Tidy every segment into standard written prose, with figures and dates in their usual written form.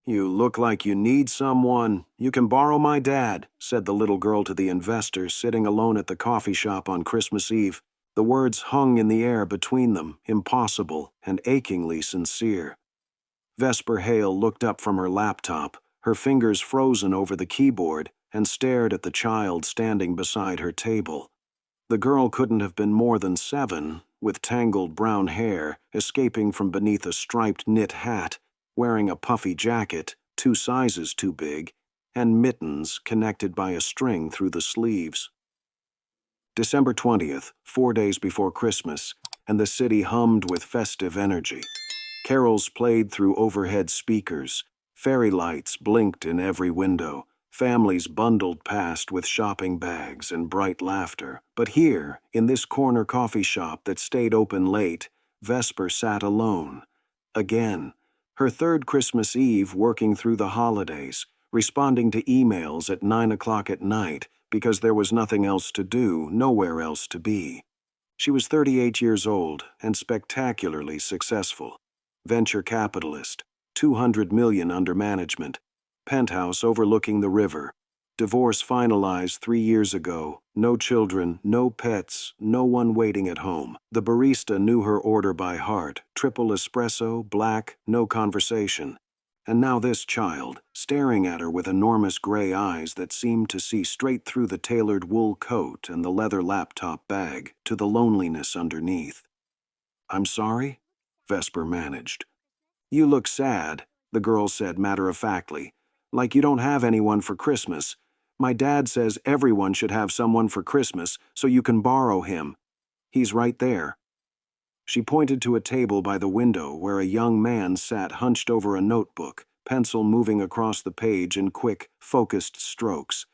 "You look like you need someone. You can borrow my dad," said the little girl to the investor sitting alone at the coffee shop on Christmas Eve. The words hung in the air between them, impossible and achingly sincere. Vesper Hale looked up from her laptop, her fingers frozen over the keyboard, and stared at the child standing beside her table. The girl couldn't have been more than 7, with tangled brown hair escaping from beneath a striped knit hat, wearing a puffy jacket 2 sizes too big, and mittens connected by a string through the sleeves. December 20th, 4 days before Christmas, and the city hummed with festive energy. Carols played through overhead speakers, fairy lights blinked in every window, families bundled past with shopping bags and bright laughter. But here, in this corner coffee shop that stayed open late, Vesper sat alone. Again, her 3rd Christmas Eve working through the holidays, responding to emails at 9 o'clock at night because there was nothing else to do, nowhere else to be. She was 38 years old and spectacularly successful. Venture capitalist, 200 million under management, penthouse overlooking the river, divorce finalized 3 years ago, no children, no pets, no one waiting at home. The barista knew her order by heart, triple espresso, black, no conversation. And now this child, staring at her with enormous gray eyes that seemed to see straight through the tailored wool coat and the leather laptop bag to the loneliness underneath. "I'm sorry?" Vesper managed. "You look sad," the girl said matter-of-factly, "like you don't have anyone for Christmas. My dad says everyone should have someone for Christmas, so you can borrow him. He's right there." She pointed to a table by the window where a young man sat hunched over a notebook, pencil moving across the page in quick, focused strokes.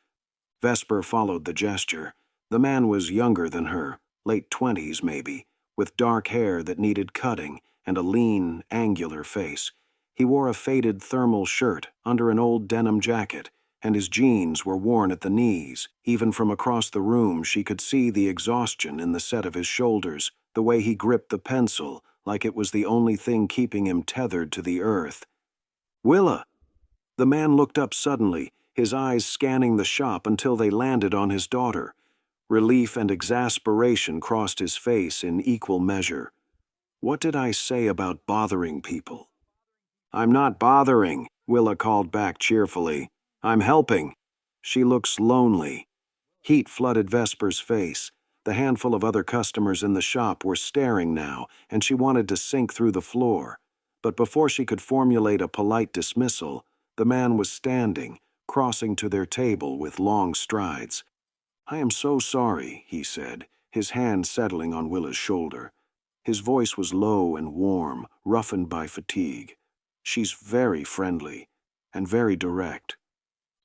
Vesper followed the gesture. The man was younger than her, late 20s maybe, with dark hair that needed cutting and a lean, angular face. He wore a faded thermal shirt under an old denim jacket, and his jeans were worn at the knees. Even from across the room she could see the exhaustion in the set of his shoulders, the way he gripped the pencil like it was the only thing keeping him tethered to the earth. "Willa!" The man looked up suddenly, his eyes scanning the shop until they landed on his daughter. Relief and exasperation crossed his face in equal measure. "What did I say about bothering people?" "I'm not bothering," Willa called back cheerfully. "I'm helping." "She looks lonely." Heat flooded Vesper's face. The handful of other customers in the shop were staring now, and she wanted to sink through the floor. But before she could formulate a polite dismissal, the man was standing, crossing to their table with long strides. "I am so sorry," he said, his hand settling on Willa's shoulder. His voice was low and warm, roughened by fatigue. "She's very friendly, and very direct."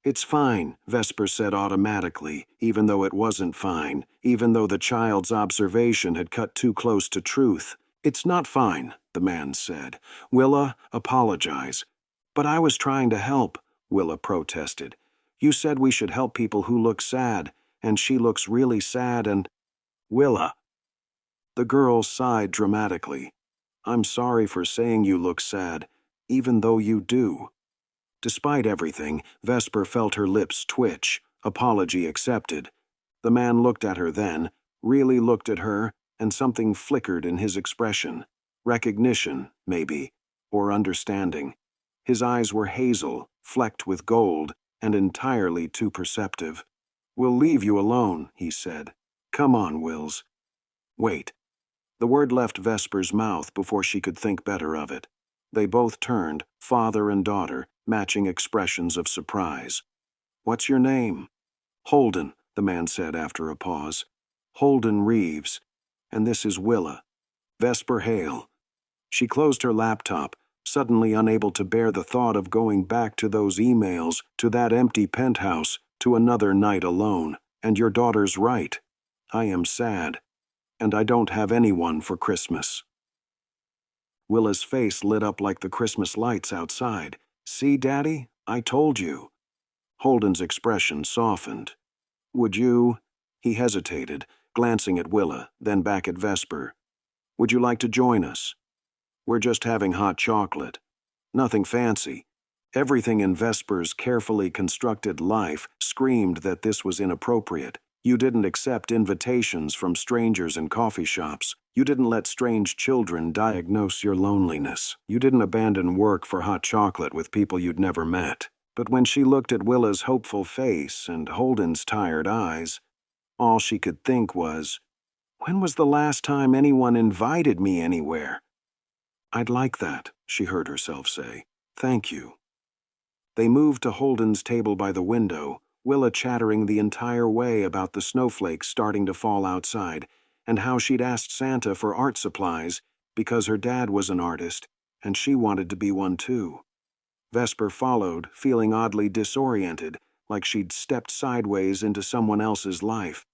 "It's fine," Vesper said automatically, even though it wasn't fine, even though the child's observation had cut too close to truth. "It's not fine," the man said. "Willa, apologize." "But I was trying to help," Willa protested. "You said we should help people who look sad, and she looks really sad and—" "Willa." The girl sighed dramatically. "I'm sorry for saying you look sad, even though you do." Despite everything, Vesper felt her lips twitch, apology accepted. The man looked at her then, really looked at her, and something flickered in his expression. Recognition, maybe, or understanding. His eyes were hazel, flecked with gold, and entirely too perceptive. "We'll leave you alone," he said. "Come on, Wills." "Wait." The word left Vesper's mouth before she could think better of it. They both turned, father and daughter, matching expressions of surprise. "What's your name?" "Holden," the man said after a pause. "Holden Reeves. And this is Willa. Vesper Hale." She closed her laptop, suddenly unable to bear the thought of going back to those emails, to that empty penthouse, to another night alone. "And your daughter's right. I am sad. And I don't have anyone for Christmas." Willa's face lit up like the Christmas lights outside. "See, Daddy? I told you." Holden's expression softened. "Would you—" He hesitated, glancing at Willa, then back at Vesper. "Would you like to join us? We're just having hot chocolate. Nothing fancy. Everything in Vesper's carefully constructed life screamed that this was inappropriate. You didn't accept invitations from strangers in coffee shops. You didn't let strange children diagnose your loneliness. You didn't abandon work for hot chocolate with people you'd never met. But when she looked at Willa's hopeful face and Holden's tired eyes, all she could think was, when was the last time anyone invited me anywhere? I'd like that, she heard herself say. Thank you. They moved to Holden's table by the window, Willa chattering the entire way about the snowflakes starting to fall outside, and how she'd asked Santa for art supplies because her dad was an artist, and she wanted to be one too. Vesper followed, feeling oddly disoriented, like she'd stepped sideways into someone else's life.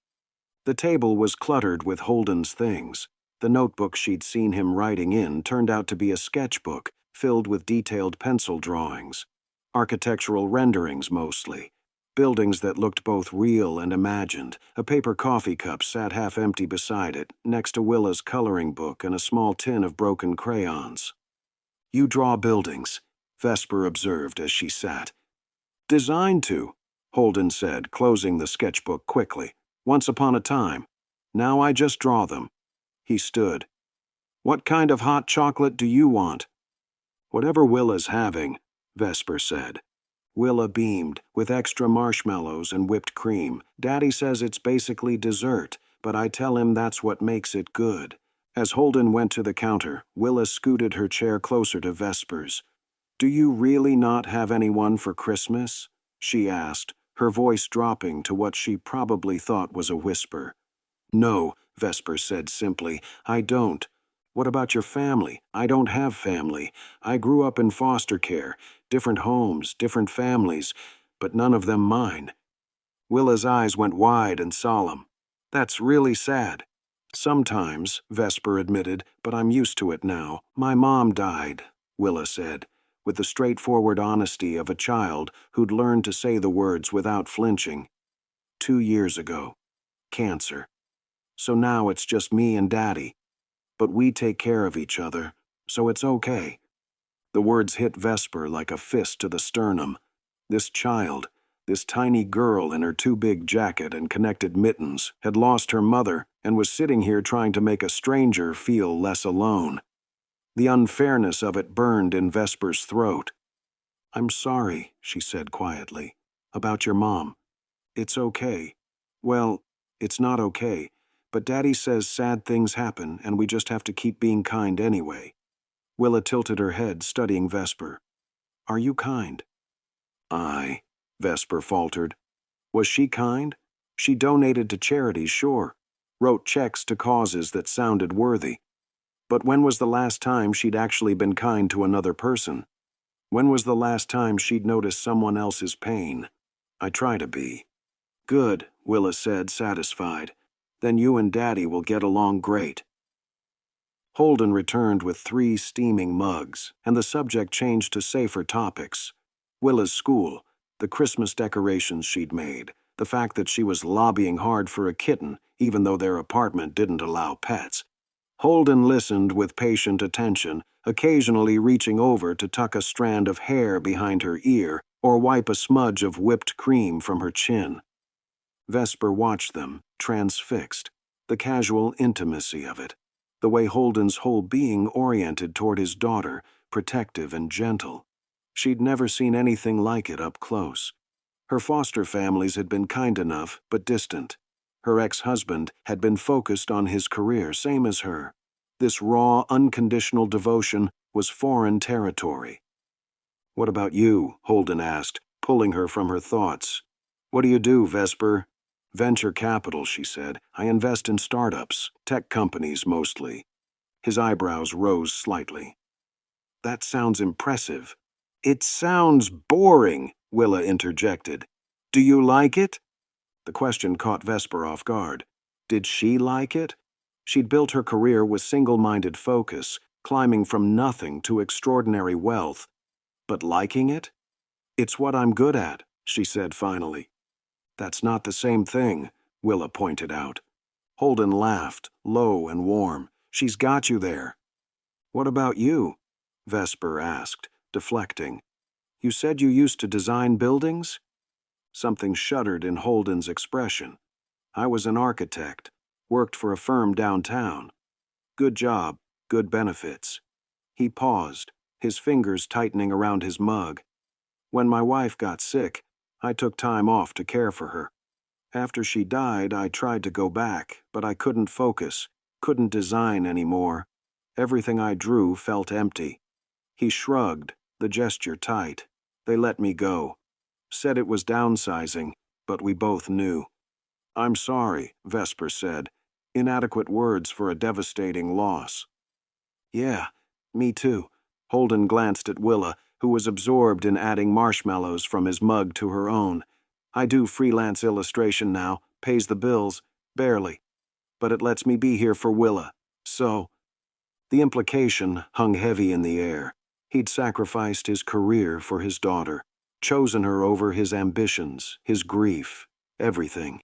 The table was cluttered with Holden's things. The notebook she'd seen him writing in turned out to be a sketchbook filled with detailed pencil drawings. Architectural renderings mostly. Buildings that looked both real and imagined. A paper coffee cup sat half empty beside it, next to Willa's coloring book and a small tin of broken crayons. You draw buildings, Vesper observed as she sat. Designed to, Holden said, closing the sketchbook quickly. Once upon a time. Now I just draw them. He stood. What kind of hot chocolate do you want? Whatever Willa's having, Vesper said. Willa beamed, with extra marshmallows and whipped cream. Daddy says it's basically dessert, but I tell him that's what makes it good. As Holden went to the counter, Willa scooted her chair closer to Vesper's. Do you really not have anyone for Christmas? She asked, her voice dropping to what she probably thought was a whisper. No, Vesper said simply, I don't. What about your family? I don't have family. I grew up in foster care, different homes, different families, but none of them mine. Willa's eyes went wide and solemn. That's really sad. Sometimes, Vesper admitted, but I'm used to it now. My mom died, Willa said, with the straightforward honesty of a child who'd learned to say the words without flinching. 2 years ago. Cancer. So now it's just me and Daddy. But we take care of each other, so it's okay. The words hit Vesper like a fist to the sternum. This child, this tiny girl in her too big jacket and connected mittens, had lost her mother and was sitting here trying to make a stranger feel less alone. The unfairness of it burned in Vesper's throat. I'm sorry, she said quietly, about your mom. It's okay. Well, it's not okay. But Daddy says sad things happen, and we just have to keep being kind anyway. Willa tilted her head, studying Vesper. Are you kind? I, Vesper faltered. Was she kind? She donated to charities, sure. Wrote checks to causes that sounded worthy. But when was the last time she'd actually been kind to another person? When was the last time she'd noticed someone else's pain? I try to be. Good, Willa said, satisfied. Then you and Daddy will get along great. Holden returned with 3 steaming mugs, and the subject changed to safer topics. Willa's school, the Christmas decorations she'd made, the fact that she was lobbying hard for a kitten, even though their apartment didn't allow pets. Holden listened with patient attention, occasionally reaching over to tuck a strand of hair behind her ear or wipe a smudge of whipped cream from her chin. Vesper watched them, transfixed, the casual intimacy of it, the way Holden's whole being oriented toward his daughter, protective and gentle. She'd never seen anything like it up close. Her foster families had been kind enough, but distant. Her ex-husband had been focused on his career, same as her. This raw, unconditional devotion was foreign territory. What about you? Holden asked, pulling her from her thoughts. What do you do, Vesper? Venture capital, she said. I invest in startups, tech companies mostly. His eyebrows rose slightly. That sounds impressive. It sounds boring, Willa interjected. Do you like it? The question caught Vesper off guard. Did she like it? She'd built her career with single-minded focus, climbing from nothing to extraordinary wealth. But liking it? It's what I'm good at, she said finally. That's not the same thing, Willa pointed out. Holden laughed, low and warm. She's got you there. What about you? Vesper asked, deflecting. You said you used to design buildings? Something shuddered in Holden's expression. I was an architect, worked for a firm downtown. Good job, good benefits. He paused, his fingers tightening around his mug. When my wife got sick, I took time off to care for her. After she died, I tried to go back, but I couldn't focus, couldn't design anymore. Everything I drew felt empty. He shrugged, the gesture tight. They let me go. Said it was downsizing, but we both knew. I'm sorry, Vesper said. Inadequate words for a devastating loss. Yeah, me too. Holden glanced at Willa, who was absorbed in adding marshmallows from his mug to her own. I do freelance illustration now, pays the bills, barely. But it lets me be here for Willa. So, the implication hung heavy in the air. He'd sacrificed his career for his daughter, chosen her over his ambitions, his grief, everything.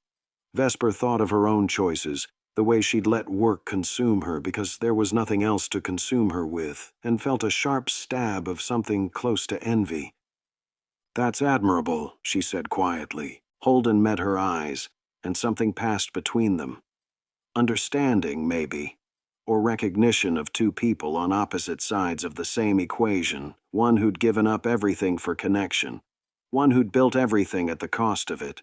Vesper thought of her own choices, the way she'd let work consume her because there was nothing else to consume her with, and felt a sharp stab of something close to envy. That's admirable, she said quietly. Holden met her eyes, and something passed between them. Understanding, maybe, or recognition of two people on opposite sides of the same equation, one who'd given up everything for connection, one who'd built everything at the cost of it.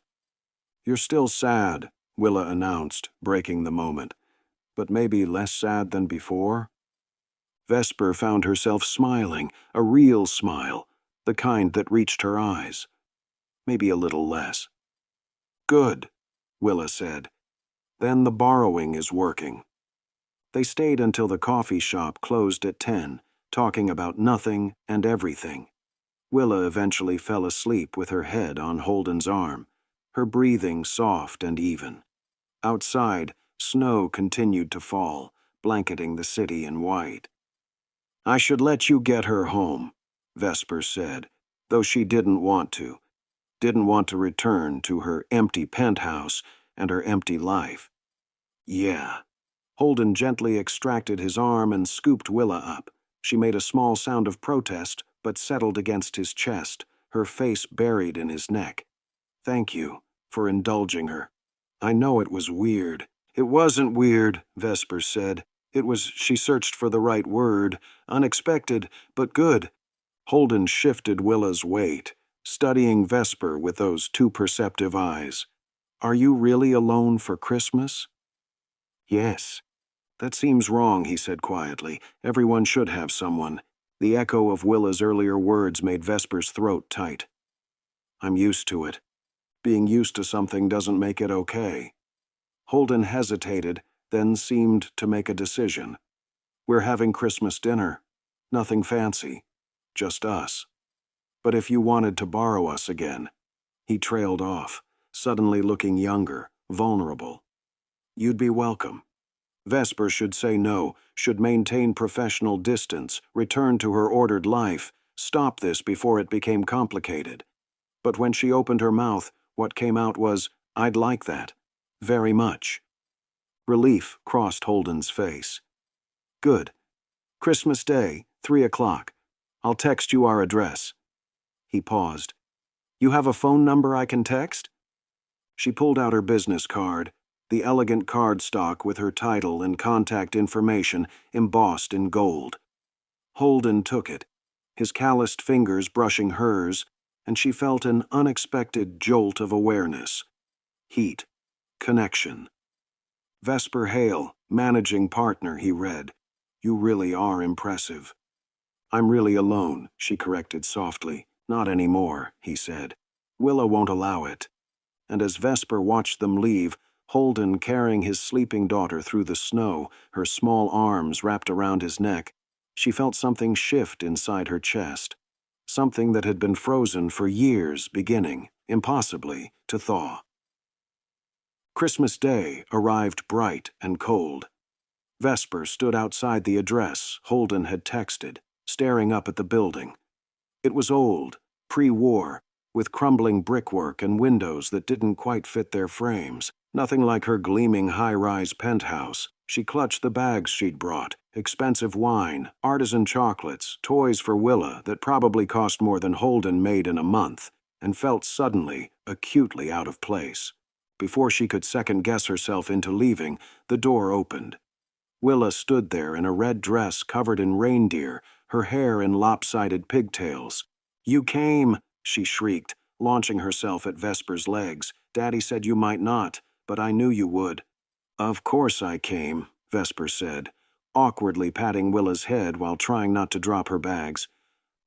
You're still sad, Willa announced, breaking the moment, but maybe less sad than before? Vesper found herself smiling, a real smile, the kind that reached her eyes. Maybe a little less. Good, Willa said. Then the borrowing is working. They stayed until the coffee shop closed at 10, talking about nothing and everything. Willa eventually fell asleep with her head on Holden's arm, her breathing soft and even. Outside, snow continued to fall, blanketing the city in white. I should let you get her home, Vesper said, though she didn't want to return to her empty penthouse and her empty life. Yeah. Holden gently extracted his arm and scooped Willa up. She made a small sound of protest, but settled against his chest, her face buried in his neck. Thank you for indulging her. I know it was weird. It wasn't weird, Vesper said. She searched for the right word, unexpected, but good. Holden shifted Willa's weight, studying Vesper with those too perceptive eyes. Are you really alone for Christmas? Yes. That seems wrong, he said quietly. Everyone should have someone. The echo of Willa's earlier words made Vesper's throat tight. I'm used to it. Being used to something doesn't make it okay. Holden hesitated, then seemed to make a decision. We're having Christmas dinner. Nothing fancy. Just us. But if you wanted to borrow us again. He trailed off, suddenly looking younger, vulnerable. You'd be welcome. Vesper should say no, should maintain professional distance, return to her ordered life, stop this before it became complicated. But when she opened her mouth, what came out was, I'd like that. Very much. Relief crossed Holden's face. Good. Christmas Day, 3 o'clock. I'll text you our address. He paused. You have a phone number I can text? She pulled out her business card, the elegant cardstock with her title and contact information embossed in gold. Holden took it, his calloused fingers brushing hers, and she felt an unexpected jolt of awareness. Heat. Connection. Vesper Hale, managing partner, he read. You really are impressive. I'm really alone, she corrected softly. Not anymore, he said. Willa won't allow it. And as Vesper watched them leave, Holden carrying his sleeping daughter through the snow, her small arms wrapped around his neck, she felt something shift inside her chest. Something that had been frozen for years beginning, impossibly, to thaw. Christmas Day arrived bright and cold. Vesper stood outside the address Holden had texted, staring up at the building. It was old, pre-war, with crumbling brickwork and windows that didn't quite fit their frames. Nothing like her gleaming high-rise penthouse. She clutched the bags she'd brought, expensive wine, artisan chocolates, toys for Willa that probably cost more than Holden made in a month, and felt suddenly, acutely out of place. Before she could second-guess herself into leaving, the door opened. Willa stood there in a red dress covered in reindeer, her hair in lopsided pigtails. "You came!" she shrieked, launching herself at Vesper's legs. "Daddy said you might not, but I knew you would." "Of course I came," Vesper said, awkwardly patting Willa's head while trying not to drop her bags.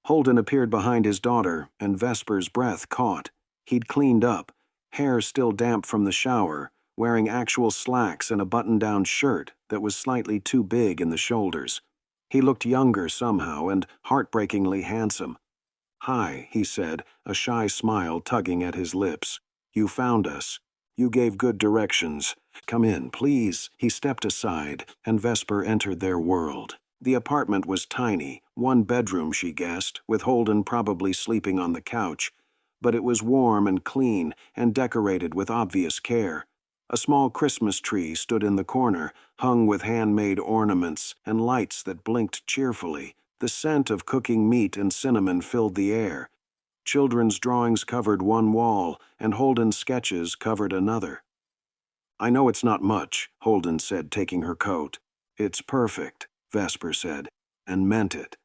Holden appeared behind his daughter, and Vesper's breath caught. He'd cleaned up, hair still damp from the shower, wearing actual slacks and a button-down shirt that was slightly too big in the shoulders. He looked younger somehow and heartbreakingly handsome. "Hi," he said, a shy smile tugging at his lips. "You found us. You gave good directions. Come in, please." He stepped aside, and Vesper entered their world. The apartment was tiny, one bedroom, she guessed, with Holden probably sleeping on the couch, but it was warm and clean and decorated with obvious care. A small Christmas tree stood in the corner, hung with handmade ornaments and lights that blinked cheerfully. The scent of cooking meat and cinnamon filled the air. Children's drawings covered one wall, and Holden's sketches covered another. "I know it's not much," Holden said, taking her coat. "It's perfect," Vesper said, and meant it.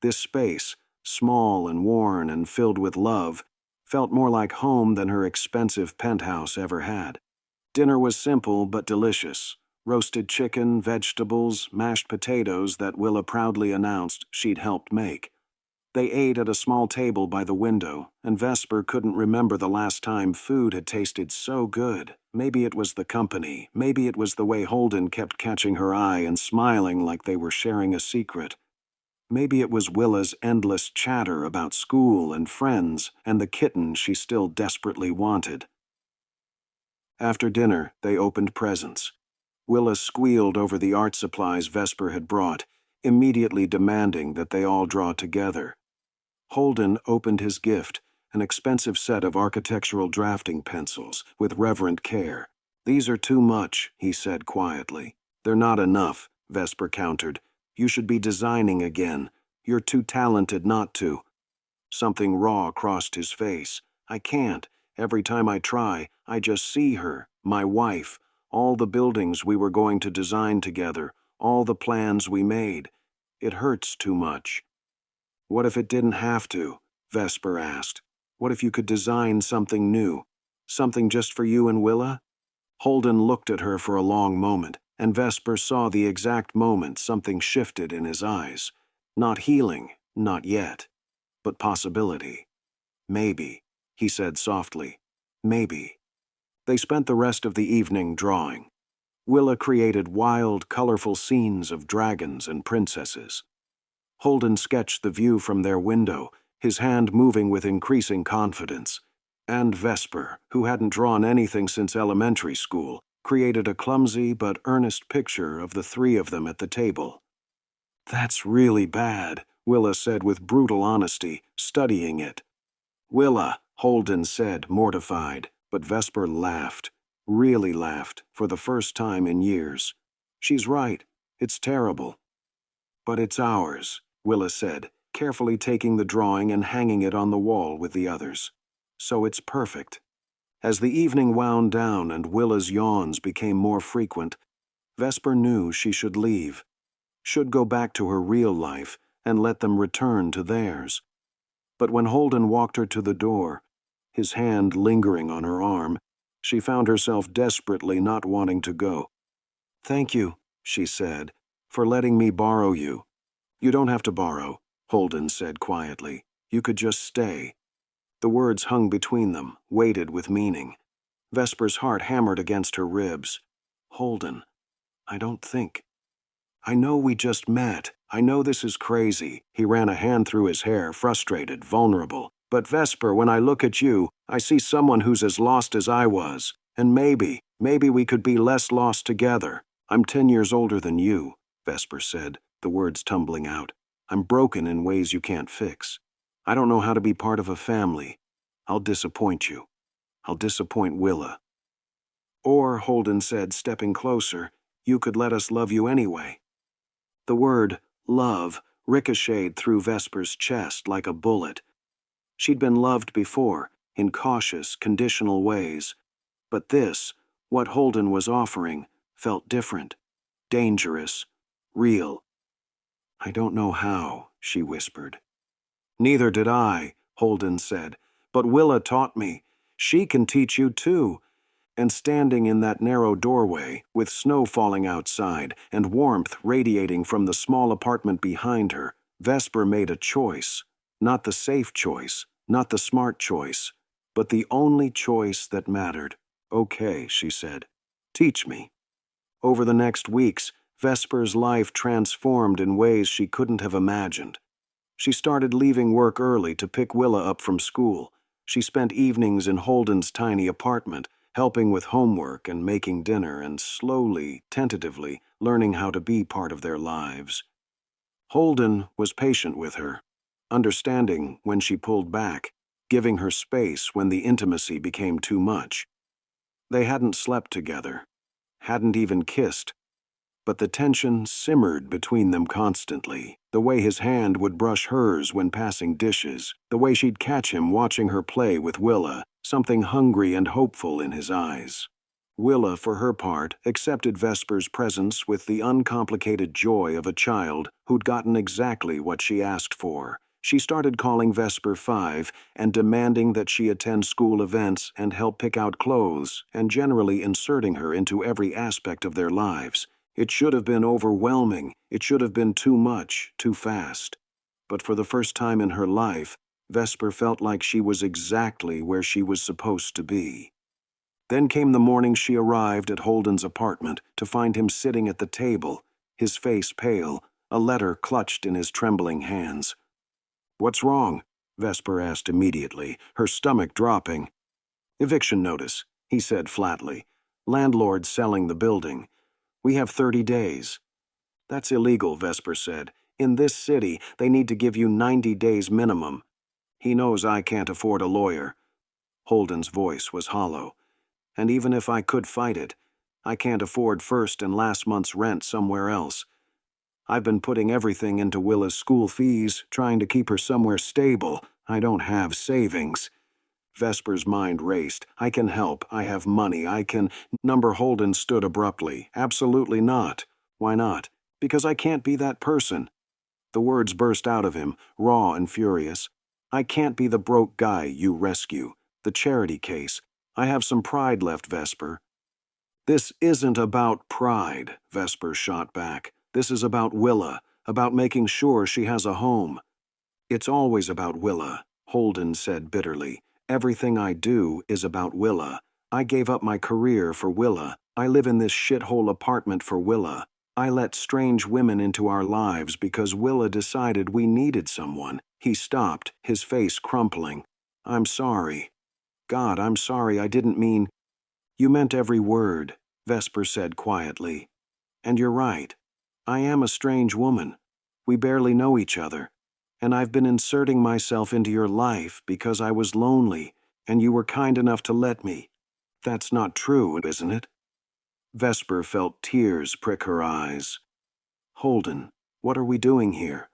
This space, small and worn and filled with love, felt more like home than her expensive penthouse ever had. Dinner was simple but delicious. Roasted chicken, vegetables, mashed potatoes that Willa proudly announced she'd helped make. They ate at a small table by the window, and Vesper couldn't remember the last time food had tasted so good. Maybe it was the company, maybe it was the way Holden kept catching her eye and smiling like they were sharing a secret. Maybe it was Willa's endless chatter about school and friends and the kitten she still desperately wanted. After dinner, they opened presents. Willa squealed over the art supplies Vesper had brought, immediately demanding that they all draw together. Holden opened his gift, an expensive set of architectural drafting pencils, with reverent care. "These are too much," he said quietly. "They're not enough," Vesper countered. "You should be designing again. You're too talented not to." Something raw crossed his face. "I can't. Every time I try, I just see her, my wife, all the buildings we were going to design together, all the plans we made. It hurts too much." "What if it didn't have to?" Vesper asked. "What if you could design something new? Something just for you and Willa?" Holden looked at her for a long moment, and Vesper saw the exact moment something shifted in his eyes. Not healing, not yet, but possibility. "Maybe," he said softly. "Maybe." They spent the rest of the evening drawing. Willa created wild, colorful scenes of dragons and princesses. Holden sketched the view from their window, his hand moving with increasing confidence. And Vesper, who hadn't drawn anything since elementary school, created a clumsy but earnest picture of the three of them at the table. "That's really bad," Willa said with brutal honesty, studying it. "Willa," Holden said, mortified, but Vesper laughed, really laughed, for the first time in years. "She's right. It's terrible." "But it's ours," Willa said, carefully taking the drawing and hanging it on the wall with the others. "So it's perfect." As the evening wound down and Willa's yawns became more frequent, Vesper knew she should leave, should go back to her real life and let them return to theirs. But when Holden walked her to the door, his hand lingering on her arm, she found herself desperately not wanting to go. "Thank you," she said, "for letting me borrow you." "You don't have to borrow," Holden said quietly. "You could just stay." The words hung between them, weighted with meaning. Vesper's heart hammered against her ribs. "Holden, I don't think. I know we just met. I know this is crazy." He ran a hand through his hair, frustrated, vulnerable. "But Vesper, when I look at you, I see someone who's as lost as I was. And maybe we could be less lost together. I'm 10 years older than you," Vesper said, the words tumbling out. "I'm broken in ways you can't fix. I don't know how to be part of a family. I'll disappoint you. I'll disappoint Willa." "Or," Holden said, stepping closer, you could let us love you anyway." The word love ricocheted through Vesper's chest like a bullet. She'd been loved before, in cautious, conditional ways. But this, what Holden was offering, felt different, dangerous, real. "I don't know how," she whispered. "Neither did I," Holden said. "But Willa taught me. She can teach you too." And standing in that narrow doorway, with snow falling outside and warmth radiating from the small apartment behind her, Vesper made a choice. Not the safe choice, not the smart choice, but the only choice that mattered. "Okay," she said. "Teach me." Over the next weeks, Vesper's life transformed in ways she couldn't have imagined. She started leaving work early to pick Willa up from school. She spent evenings in Holden's tiny apartment, helping with homework and making dinner, and slowly, tentatively, learning how to be part of their lives. Holden was patient with her, understanding when she pulled back, giving her space when the intimacy became too much. They hadn't slept together, hadn't even kissed, but the tension simmered between them constantly. The way his hand would brush hers when passing dishes, the way she'd catch him watching her play with Willa, something hungry and hopeful in his eyes. Willa, for her part, accepted Vesper's presence with the uncomplicated joy of a child who'd gotten exactly what she asked for. She started calling Vesper 5 and demanding that she attend school events and help pick out clothes, and generally inserting her into every aspect of their lives. It should have been overwhelming. It should have been too much, too fast. But for the first time in her life, Vesper felt like she was exactly where she was supposed to be. Then came the morning she arrived at Holden's apartment to find him sitting at the table, his face pale, a letter clutched in his trembling hands. "What's wrong?" Vesper asked immediately, her stomach dropping. "Eviction notice," he said flatly. "Landlord selling the building. We have 30 days. "That's illegal," Vesper said. "In this city, they need to give you 90 days minimum." "He knows I can't afford a lawyer." Holden's voice was hollow. "And even if I could fight it, I can't afford first and last month's rent somewhere else. I've been putting everything into Willa's school fees, trying to keep her somewhere stable. I don't have savings." Vesper's mind raced. "I can help. I have money. I can—" Number Holden stood abruptly. "Absolutely not." "Why not?" "Because I can't be that person." The words burst out of him, raw and furious. "I can't be the broke guy you rescue. The charity case. I have some pride left, Vesper." "This isn't about pride," Vesper shot back. "This is about Willa, about making sure she has a home." "It's always about Willa," Holden said bitterly. "Everything I do is about Willa. I gave up my career for Willa. I live in this shithole apartment for Willa. I let strange women into our lives because Willa decided we needed someone." He stopped, his face crumpling. "I'm sorry. God, I'm sorry. I didn't mean—" "You meant every word," Vesper said quietly. "And you're right. I am a strange woman. We barely know each other. And I've been inserting myself into your life because I was lonely, and you were kind enough to let me. That's not true, isn't it?" Vesper felt tears prick her eyes. "Holden, what are we doing here?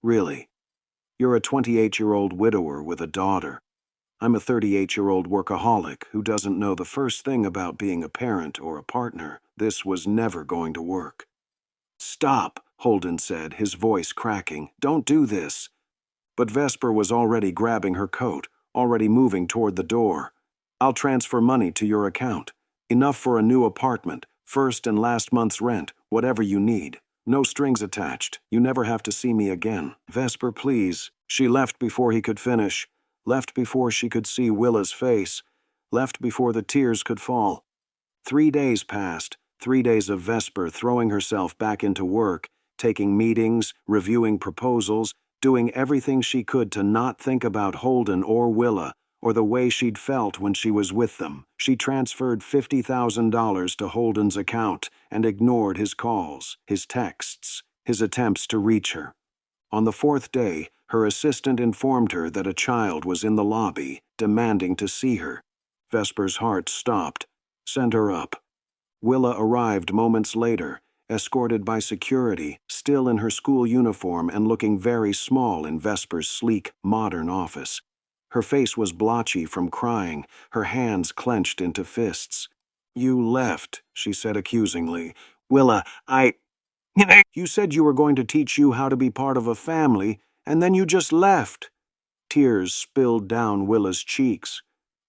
Really, you're a 28-year-old widower with a daughter. I'm a 38-year-old workaholic who doesn't know the first thing about being a parent or a partner. This was never going to work." "Stop," Holden said, his voice cracking. "Don't do this." But Vesper was already grabbing her coat, already moving toward the door. "I'll transfer money to your account. Enough for a new apartment, first and last month's rent, whatever you need. No strings attached. You never have to see me again." "Vesper, please." She left before he could finish, left before she could see Willa's face, left before the tears could fall. 3 days passed, 3 days of Vesper throwing herself back into work, taking meetings, reviewing proposals, doing everything she could to not think about Holden or Willa, or the way she'd felt when she was with them. She transferred $50,000 to Holden's account and ignored his calls, his texts, his attempts to reach her. On the 4th day, her assistant informed her that a child was in the lobby, demanding to see her. Vesper's heart stopped. "Send her up." Willa arrived moments later, escorted by security, still in her school uniform and looking very small in Vesper's sleek, modern office. Her face was blotchy from crying, her hands clenched into fists. "You left," she said accusingly. "Willa, You said you were going to teach you how to be part of a family, and then you just left." Tears spilled down Willa's cheeks.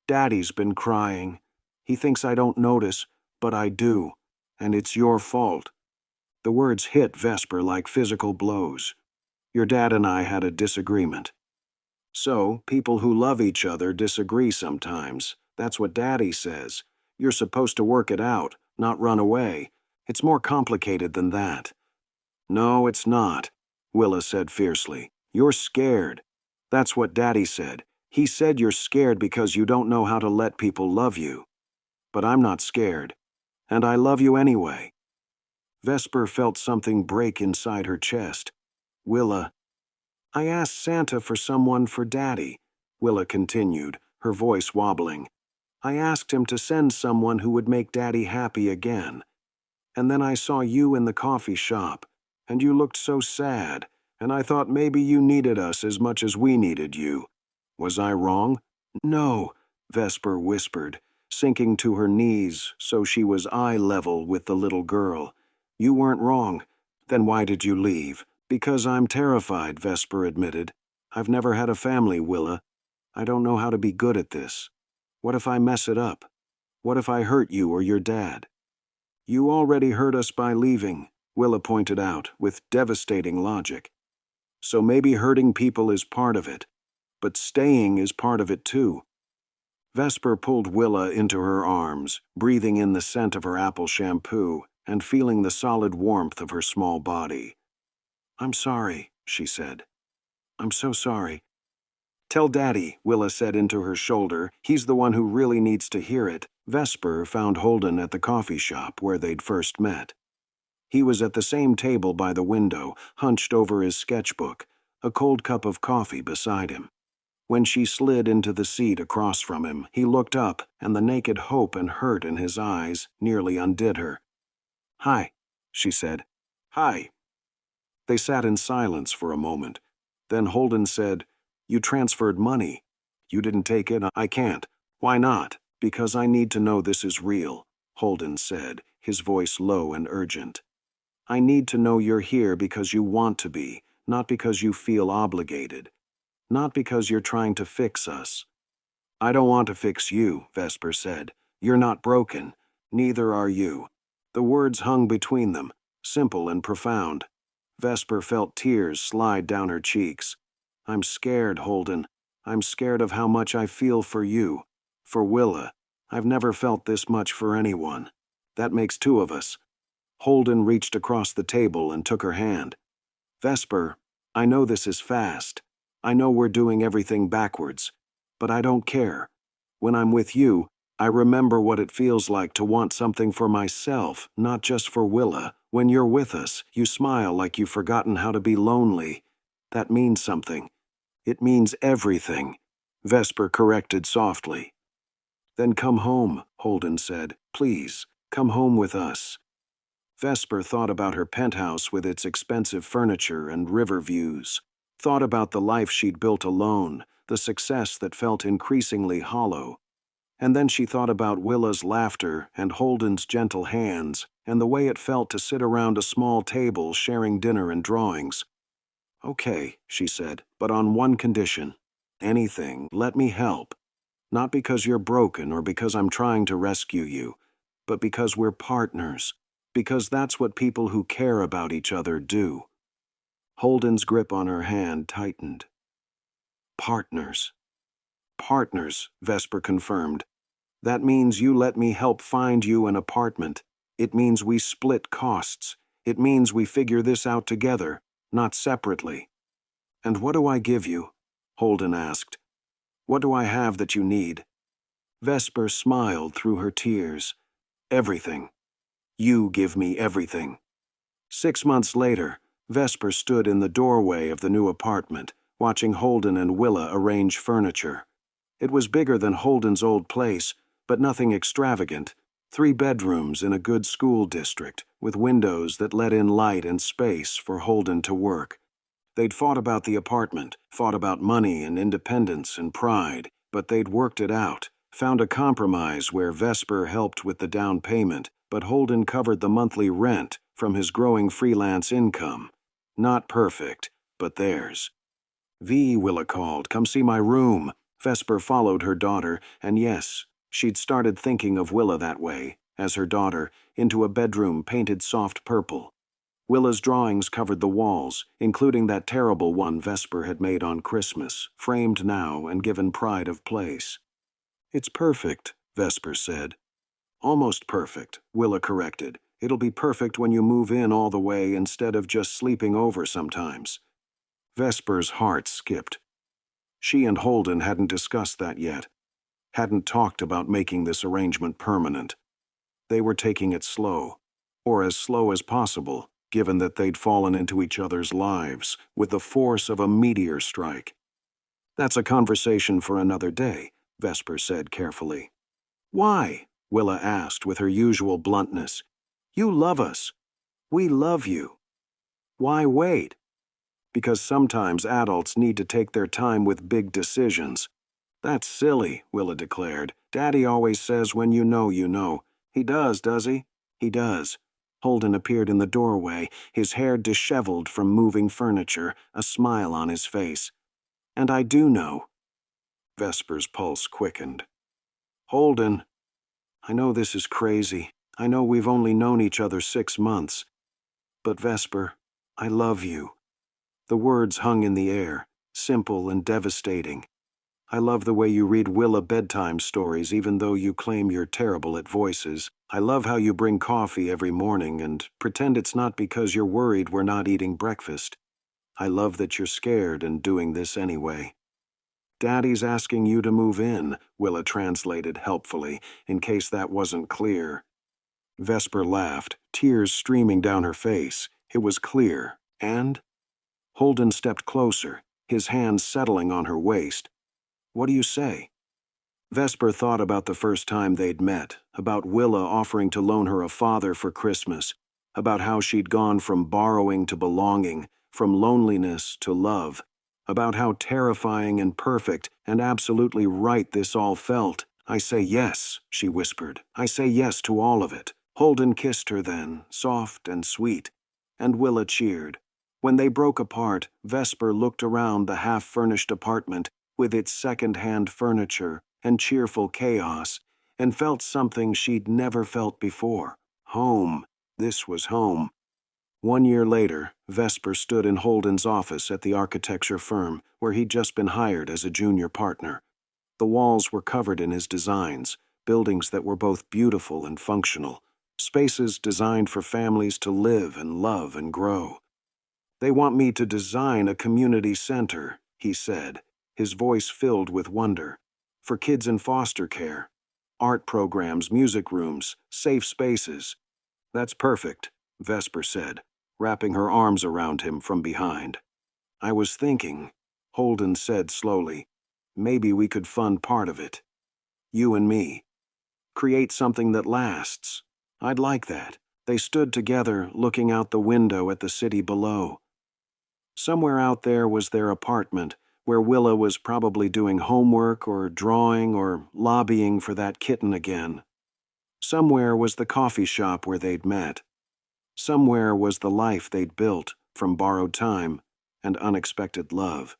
"Daddy's been crying. He thinks I don't notice, but I do, and it's your fault." The words hit Vesper like physical blows. "Your dad and I had a disagreement." "So, people who love each other disagree sometimes. That's what Daddy says. You're supposed to work it out, not run away. It's more complicated than that." "No, it's not," Willa said fiercely. "You're scared. That's what Daddy said. He said you're scared because you don't know how to let people love you. But I'm not scared, and I love you anyway." Vesper felt something break inside her chest. "Willa, I asked Santa for someone for Daddy," Willa continued, her voice wobbling. "I asked him to send someone who would make Daddy happy again. And then I saw you in the coffee shop, and you looked so sad, and I thought maybe you needed us as much as we needed you. Was I wrong?" "No," Vesper whispered, sinking to her knees so she was eye level with the little girl. "You weren't wrong. Then why did you leave?" "Because I'm terrified," Vesper admitted. "I've never had a family, Willa. I don't know how to be good at this. What if I mess it up? What if I hurt you or your dad?" "You already hurt us by leaving," Willa pointed out, with devastating logic. "So maybe hurting people is part of it, but staying is part of it too." Vesper pulled Willa into her arms, breathing in the scent of her apple shampoo and feeling the solid warmth of her small body. "I'm sorry," she said. "I'm so sorry." "Tell Daddy," Willa said into her shoulder. "He's the one who really needs to hear it." Vesper found Holden at the coffee shop where they'd first met. He was at the same table by the window, hunched over his sketchbook, a cold cup of coffee beside him. When she slid into the seat across from him, he looked up, and the naked hope and hurt in his eyes nearly undid her. "Hi," she said. "Hi." They sat in silence for a moment. Then Holden said, "You transferred money. You didn't take it?" "I can't." "Why not?" "Because I need to know this is real," Holden said, his voice low and urgent. "I need to know you're here because you want to be, not because you feel obligated. Not because you're trying to fix us." "I don't want to fix you," Vesper said. "You're not broken. Neither are you." The words hung between them, simple and profound. Vesper felt tears slide down her cheeks. "I'm scared, Holden. I'm scared of how much I feel for you. For Willa. I've never felt this much for anyone. That makes two of us." Holden reached across the table and took her hand. "Vesper, I know this is fast. I know we're doing everything backwards. But I don't care. When I'm with you, I remember what it feels like to want something for myself, not just for Willa. When you're with us, you smile like you've forgotten how to be lonely. That means something. It means everything," Vesper corrected softly. "Then come home," Holden said. "Please, come home with us." Vesper thought about her penthouse with its expensive furniture and river views. Thought about the life she'd built alone, the success that felt increasingly hollow. And then she thought about Willa's laughter and Holden's gentle hands and the way it felt to sit around a small table sharing dinner and drawings. "Okay," she said, "but on one condition. Anything, let me help. Not because you're broken or because I'm trying to rescue you, but because we're partners. Because that's what people who care about each other do." Holden's grip on her hand tightened. "Partners." "Partners," Vesper confirmed. "That means you let me help find you an apartment. It means we split costs. It means we figure this out together, not separately." "And what do I give you?" Holden asked. "What do I have that you need?" Vesper smiled through her tears. "Everything. You give me everything." 6 months later, Vesper stood in the doorway of the new apartment, watching Holden and Willa arrange furniture. It was bigger than Holden's old place, but nothing extravagant. 3 bedrooms in a good school district, with windows that let in light and space for Holden to work. They'd fought about the apartment, fought about money and independence and pride, but they'd worked it out, found a compromise where Vesper helped with the down payment, but Holden covered the monthly rent from his growing freelance income. Not perfect, but theirs. Willa called, "Come see my room." Vesper followed her daughter, and yes, she'd started thinking of Willa that way, as her daughter, into a bedroom painted soft purple. Willa's drawings covered the walls, including that terrible one Vesper had made on Christmas, framed now and given pride of place. "It's perfect," Vesper said. "Almost perfect," Willa corrected. "It'll be perfect when you move in all the way instead of just sleeping over sometimes." Vesper's heart skipped. She and Holden hadn't discussed that yet, hadn't talked about making this arrangement permanent. They were taking it slow, or as slow as possible, given that they'd fallen into each other's lives with the force of a meteor strike. "That's a conversation for another day," Vesper said carefully. "Why?" Willa asked with her usual bluntness. "You love us. We love you. Why wait?" "Because sometimes adults need to take their time with big decisions." "That's silly," Willa declared. "Daddy always says when you know you know." "He does he?" "He does." Holden appeared in the doorway, his hair disheveled from moving furniture, a smile on his face. "And I do know." Vesper's pulse quickened. "Holden, I know this is crazy. I know we've only known each other 6 months. But Vesper, I love you." The words hung in the air, simple and devastating. "I love the way you read Willa bedtime stories even though you claim you're terrible at voices. I love how you bring coffee every morning and pretend it's not because you're worried we're not eating breakfast. I love that you're scared and doing this anyway." "Daddy's asking you to move in," Willa translated helpfully, in case that wasn't clear. Vesper laughed, tears streaming down her face. It was clear, and? Holden stepped closer, his hands settling on her waist. "What do you say?" Vesper thought about the first time they'd met, about Willa offering to loan her a father for Christmas, about how she'd gone from borrowing to belonging, from loneliness to love, about how terrifying and perfect and absolutely right this all felt. "I say yes," she whispered. "I say yes to all of it." Holden kissed her then, soft and sweet, and Willa cheered. When they broke apart, Vesper looked around the half-furnished apartment with its second-hand furniture and cheerful chaos, and felt something she'd never felt before. Home. This was home. 1 year later, Vesper stood in Holden's office at the architecture firm, where he'd just been hired as a junior partner. The walls were covered in his designs, buildings that were both beautiful and functional, spaces designed for families to live and love and grow. "They want me to design a community center," he said, his voice filled with wonder, "for kids in foster care. Art programs, music rooms, safe spaces." "That's perfect," Vesper said, wrapping her arms around him from behind. "I was thinking," Holden said slowly, "maybe we could fund part of it. You and me. Create something that lasts. I'd like that." They stood together, looking out the window at the city below. Somewhere out there was their apartment, where Willa was probably doing homework or drawing or lobbying for that kitten again. Somewhere was the coffee shop where they'd met. Somewhere was the life they'd built from borrowed time and unexpected love.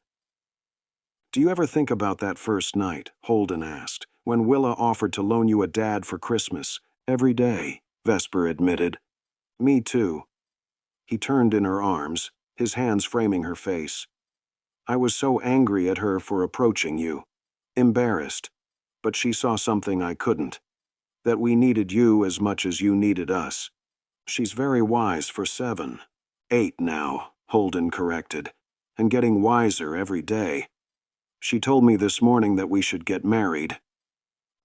"Do you ever think about that first night?" Holden asked, "when Willa offered to loan you a dad for Christmas. Every day," Vesper admitted. "Me too." He turned in her arms, his hands framing her face. "I was so angry at her for approaching you. Embarrassed. But she saw something I couldn't. That we needed you as much as you needed us. She's very wise for 7. 8 now," Holden corrected, "and getting wiser every day. She told me this morning that we should get married."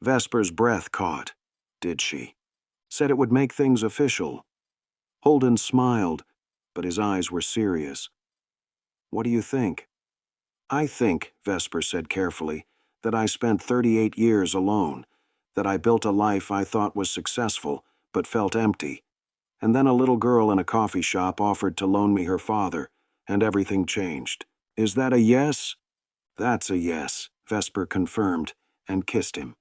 Vesper's breath caught. "Did she?" "Said it would make things official." Holden smiled, but his eyes were serious. "What do you think?" "I think," Vesper said carefully, "that I spent 38 years alone. that I built a life I thought was successful, but felt empty. And then a little girl in a coffee shop offered to loan me her father, and everything changed. Is that a yes? That's a yes, Vesper confirmed, and kissed him.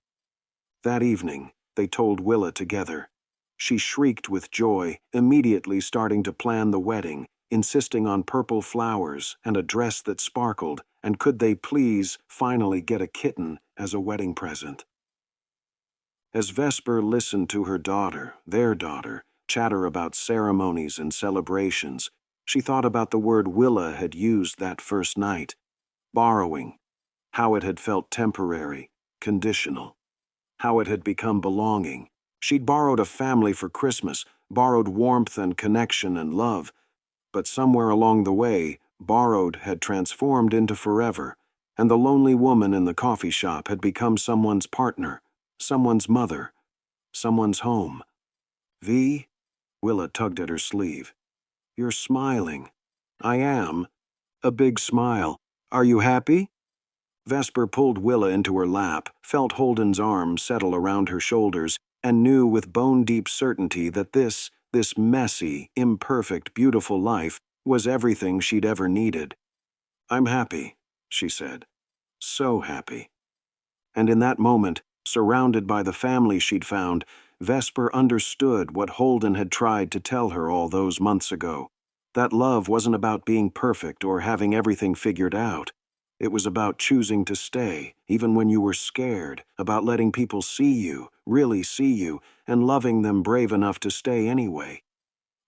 That evening, they told Willa together. She shrieked with joy, immediately starting to plan the wedding, insisting on purple flowers and a dress that sparkled, and could they please finally get a kitten as a wedding present. As Vesper listened to her daughter, their daughter, chatter about ceremonies and celebrations, she thought about the word Willa had used that first night. Borrowing. How it had felt temporary, conditional. How it had become belonging. She'd borrowed a family for Christmas, borrowed warmth and connection and love, but somewhere along the way, borrowed had transformed into forever, and the lonely woman in the coffee shop had become someone's partner, someone's mother, someone's home. V? Willa tugged at her sleeve. You're smiling. I am. A big smile. Are you happy? Vesper pulled Willa into her lap, felt Holden's arm settle around her shoulders, and knew with bone-deep certainty that this messy, imperfect, beautiful life was everything she'd ever needed. I'm happy, she said. So happy. And in that moment, surrounded by the family she'd found, Vesper understood what Holden had tried to tell her all those months ago. That love wasn't about being perfect or having everything figured out. It was about choosing to stay, even when you were scared, about letting people see you, really see you, and loving them brave enough to stay anyway.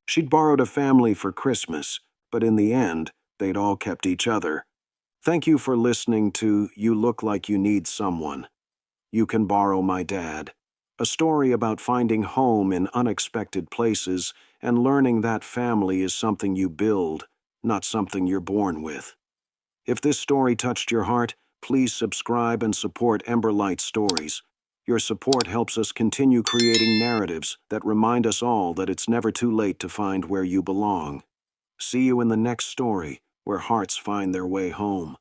She'd borrowed a family for Christmas, but in the end, they'd all kept each other. Thank you for listening to You Look Like You Need Someone. You Can Borrow My Dad. A story about finding home in unexpected places and learning that family is something you build, not something you're born with. If this story touched your heart, please subscribe and support Emberlight Stories. Your support helps us continue creating narratives that remind us all that it's never too late to find where you belong. See you in the next story, where hearts find their way home.